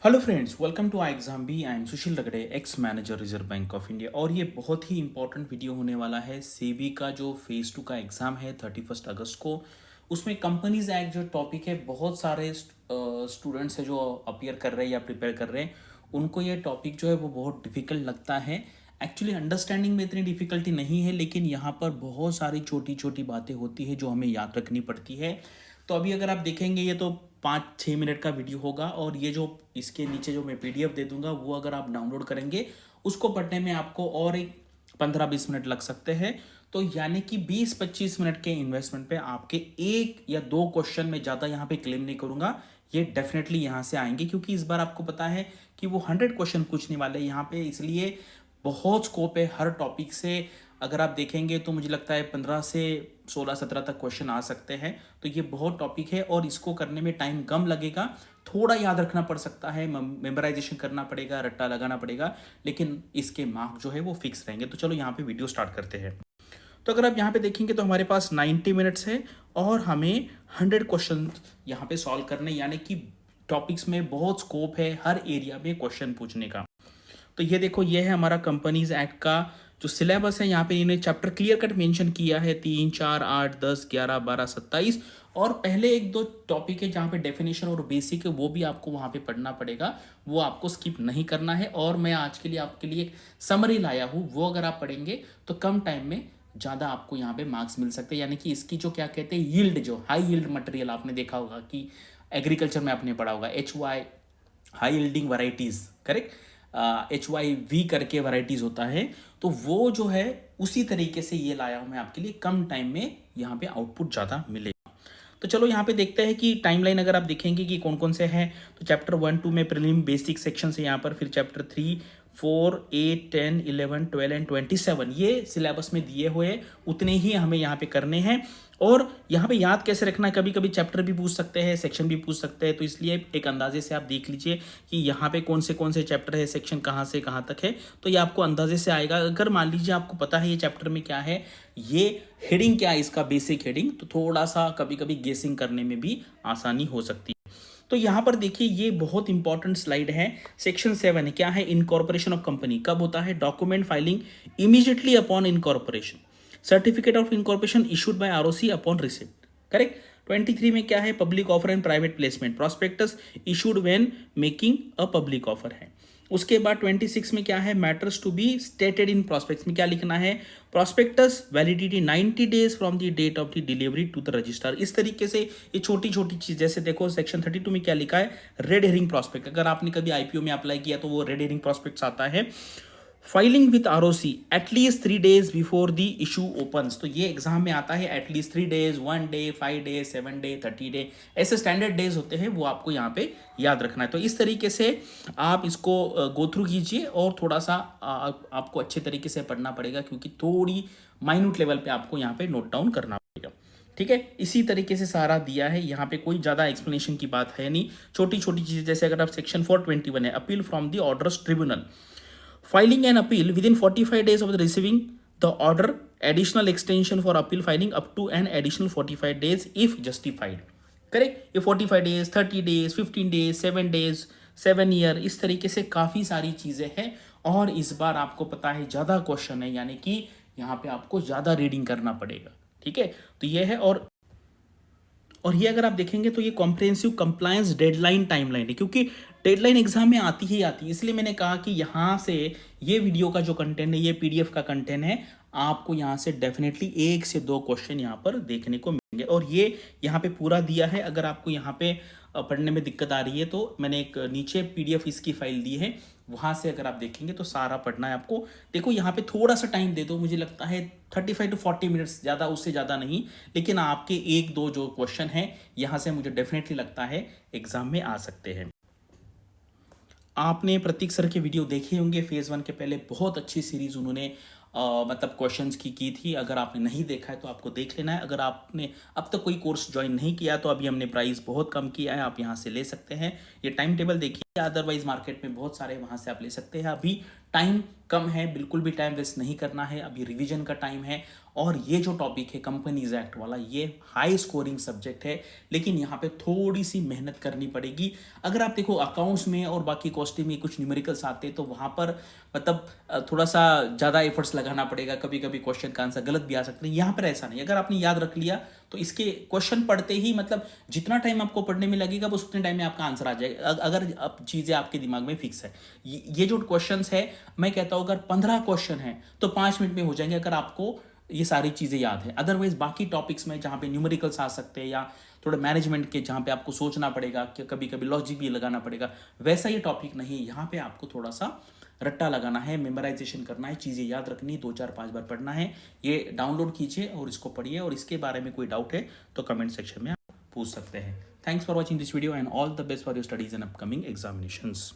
Hello friends, welcome to I exam B. I am Sushil Ragade, ex manager Reserve Bank of India. और ये बहुत ही important video होने वाला है। सेबी का जो फेज़ 2 का एग्ज़ाम है 31 अगस्त को, उसमें कंपनीज एक्ट जो टॉपिक है, बहुत सारे स्टूडेंट्स है जो अपियर कर रहे हैं या प्रिपेयर कर रहे हैं, उनको ये टॉपिक जो है वो बहुत डिफिकल्ट लगता है। एक्चुअली अंडरस्टैंडिंग में इतनी डिफिकल्टी नहीं है, लेकिन यहाँ पर बहुत सारी छोटी छोटी बातें होती है जो हमें याद रखनी पड़ती है। तो अभी अगर आप देखेंगे, ये तो 5-6 मिनट का वीडियो होगा, और ये जो इसके नीचे जो मैं पीडीएफ दे दूंगा वो अगर आप डाउनलोड करेंगे, उसको पढ़ने में आपको और एक 15-20 मिनट लग सकते हैं। तो यानी कि 20-25 मिनट के इन्वेस्टमेंट पे आपके एक या दो क्वेश्चन में ज़्यादा यहाँ पे क्लेम नहीं करूँगा, ये डेफिनेटली यहाँ से आएंगे, क्योंकि इस बार आपको पता है कि वो 100 क्वेश्चन पूछने वाले हैं यहाँ पे, इसलिए बहुत स्कोप है हर टॉपिक से। अगर आप देखेंगे तो मुझे लगता है 15 से 16-17 तक क्वेश्चन आ सकते हैं। तो ये बहुत टॉपिक है और इसको करने में टाइम कम लगेगा, थोड़ा याद रखना पड़ सकता है, मेमोराइजेशन करना पड़ेगा, रट्टा लगाना पड़ेगा, लेकिन इसके मार्क जो है वो फिक्स रहेंगे। तो चलो यहाँ पे वीडियो स्टार्ट करते हैं। तो अगर आप यहाँ पे देखेंगे तो हमारे पास 90 मिनट्स है और हमें 100 क्वेश्चन यहाँ पे सॉल्व करने, यानी कि टॉपिक्स में बहुत स्कोप है हर एरिया में क्वेश्चन पूछने का। तो ये देखो, ये है हमारा कंपनीज एक्ट का जो सिलेबस है। यहाँ पे इन्हें चैप्टर क्लियर कट मेंशन किया है, 3, 4, 8, 10, 11, 12, 27। और पहले एक दो टॉपिक है जहाँ पे डेफिनेशन और बेसिक है, वो भी आपको वहाँ पे पढ़ना पड़ेगा, वो आपको स्किप नहीं करना है। और मैं आज के लिए आपके लिए एक समरी लाया हूँ, वो अगर आप पढ़ेंगे तो कम टाइम में ज़्यादा आपको यहाँ पे मार्क्स मिल सकते हैं। यानी कि इसकी जो क्या कहते हैं, यील्ड, जो हाई यील्ड मटेरियल आपने देखा होगा कि एग्रीकल्चर में आपने पढ़ा होगा, HY, high yielding varieties, correct, HYV करके वैरायटीज़ होता है। तो वो जो है उसी तरीके से ये लाया हूँ मैं आपके लिए, कम टाइम में यहाँ पे आउटपुट ज़्यादा मिलेगा। तो चलो यहाँ पे देखते हैं कि टाइमलाइन अगर आप देखेंगे कि कौन कौन से हैं। तो चैप्टर 1-2 में प्रीलिम बेसिक सेक्शन है यहाँ पर, फिर चैप्टर 3, 4, 8, 10, 11, 12 एंड 27 ये सिलेबस में दिए हुए, उतने ही हमें यहाँ पे करने हैं। और यहाँ पे याद कैसे रखना है, कभी कभी चैप्टर भी पूछ सकते हैं, सेक्शन भी पूछ सकते हैं, तो इसलिए एक अंदाजे से आप देख लीजिए कि यहाँ पे कौन से चैप्टर है, सेक्शन कहाँ से कहाँ तक है, तो ये आपको अंदाजे से आएगा। अगर मान लीजिए आपको पता है ये चैप्टर में क्या है, ये हेडिंग क्या है इसका, बेसिक हेडिंग, तो थोड़ा सा कभी कभी गेसिंग करने में भी आसानी हो सकती है। तो यहाँ पर देखिए, ये बहुत इंपॉर्टेंट स्लाइड है। सेक्शन 7 है, क्या है, इनकॉर्पोरेशन ऑफ कंपनी कब होता है, document filing immediately upon incorporation, certificate of incorporation issued by ROC upon receipt, correct. 23 में क्या है, public offer and private placement, prospectus issued when making a public offer है। उसके बाद 26 में क्या है, matters to be stated in prospectus में क्या लिखना है, prospectus validity 90 days from the date of the delivery to the registrar. इस तरीके से ये छोटी छोटी चीज, जैसे देखो सेक्शन 32 में क्या लिखा है, रेड हेरिंग प्रॉस्पेक्ट, अगर आपने कभी आईपीओ में अप्लाई किया तो वो रेड हेरिंग प्रॉस्पेक्ट्स आता है। Filing with ROC at least 3 days before the issue opens, तो ये एग्जाम में आता है, at least 3 days, 1 day, 5 day, 7 day, 30 day, ऐसे स्टैंडर्ड डेज होते हैं, वो आपको यहाँ पे याद रखना है। तो इस तरीके से आप इसको गो थ्रू कीजिए, और थोड़ा सा आपको अच्छे तरीके से पढ़ना पड़ेगा, क्योंकि थोड़ी माइन्यूट लेवल पे आपको यहाँ पे नोट डाउन करना पड़ेगा, ठीक है। इसी तरीके से सारा दिया है, यहाँ पे कोई ज़्यादा एक्सप्लेनेशन की बात है नहीं, छोटी छोटी चीज़ें, जैसे अगर आप सेक्शन 421 है, appeal from the orders tribunal, filing an appeal within 45 days of the receiving the order, additional extension for appeal filing up to an additional 45 days if justified, correct. ये 45 days, 30 days, 15 days, 7 days, 7 year, इस तरीके से काफ़ी सारी चीज़ें हैं। और इस बार आपको पता है ज़्यादा क्वेश्चन है, यानी कि यहाँ पे आपको ज़्यादा रीडिंग करना पड़ेगा, ठीक है। तो ये है, और ये अगर आप देखेंगे तो ये कॉम्प्रिहेंसिव कंप्लायंस डेडलाइन टाइमलाइन है, क्योंकि डेडलाइन एग्जाम में आती ही आती है, इसलिए मैंने कहा कि यहाँ से ये वीडियो का जो कंटेंट है, ये पीडीएफ का कंटेंट है, आपको यहाँ से डेफिनेटली 1 से 2 क्वेश्चन यहाँ पर देखने को मिलेंगे। और ये यहाँ पे पूरा दिया है, अगर आपको यहाँ पे पढ़ने में दिक्कत आ रही है तो मैंने एक नीचे पीडीएफ इसकी फाइल दी है, वहाँ से अगर आप देखेंगे तो सारा पढ़ना है आपको। देखो यहाँ पे थोड़ा सा टाइम दे दो, मुझे लगता है 35 to 40 मिनट्स, ज़्यादा उससे ज़्यादा नहीं, लेकिन आपके 1-2 जो क्वेश्चन हैं यहाँ से मुझे डेफिनेटली लगता है एग्जाम में आ सकते हैं। आपने प्रतीक सर के वीडियो देखे होंगे, फेज़ 1 के पहले बहुत अच्छी सीरीज उन्होंने मतलब क्वेश्चंस की थी। अगर आपने नहीं देखा है तो आपको देख लेना है। अगर आपने अब तक कोई कोर्स ज्वाइन नहीं किया तो अभी हमने प्राइस बहुत कम किया है, आप यहाँ से ले सकते हैं। ये टाइम टेबल देखिए, अदरवाइज मार्केट में बहुत सारे वहाँ से आप ले सकते हैं। अभी टाइम कम है, बिल्कुल भी टाइम वेस्ट नहीं करना है, अभी रिवीजन का टाइम है। और ये जो टॉपिक है कंपनीज एक्ट वाला, ये हाई स्कोरिंग सब्जेक्ट है, लेकिन यहाँ पे थोड़ी सी मेहनत करनी पड़ेगी। अगर आप देखो अकाउंट्स में और बाकी कॉस्टिंग में कुछ न्यूमेरिकल्स आते हैं तो वहाँ पर मतलब थोड़ा सा ज़्यादा एफर्ट्स लगाना पड़ेगा, कभी कभी क्वेश्चन का आंसर गलत भी आ सकते हैं। यहाँ पर ऐसा नहीं, अगर आपने याद रख लिया तो इसके क्वेश्चन पढ़ते ही मतलब जितना टाइम आपको पढ़ने में लगेगा बस उतने टाइम में आपका आंसर आ जाएगा, अगर अब चीज़ें आपके दिमाग में फिक्स है। ये जो क्वेश्चंस है, मैं कहता हूँ अगर 15 क्वेश्चन है तो 5 मिनट में हो जाएंगे, अगर आपको ये सारी चीज़ें याद है। अदरवाइज बाकी टॉपिक्स में जहाँ पे न्यूमेरिकल्स आ सकते हैं या थोड़े मैनेजमेंट के जहाँ पे आपको सोचना पड़ेगा कि कभी कभी लॉजिक भी लगाना पड़ेगा, वैसा ये टॉपिक नहीं है। यहाँ पे आपको थोड़ा सा रट्टा लगाना है, मेमोराइजेशन करना है, चीज़ें याद रखनी, 2 4 5 बार पढ़ना है। ये डाउनलोड कीजिए और इसको पढ़िए, और इसके बारे में कोई डाउट है तो कमेंट सेक्शन में आप पूछ सकते हैं। Thanks for watching this video and all the best for your studies and upcoming examinations.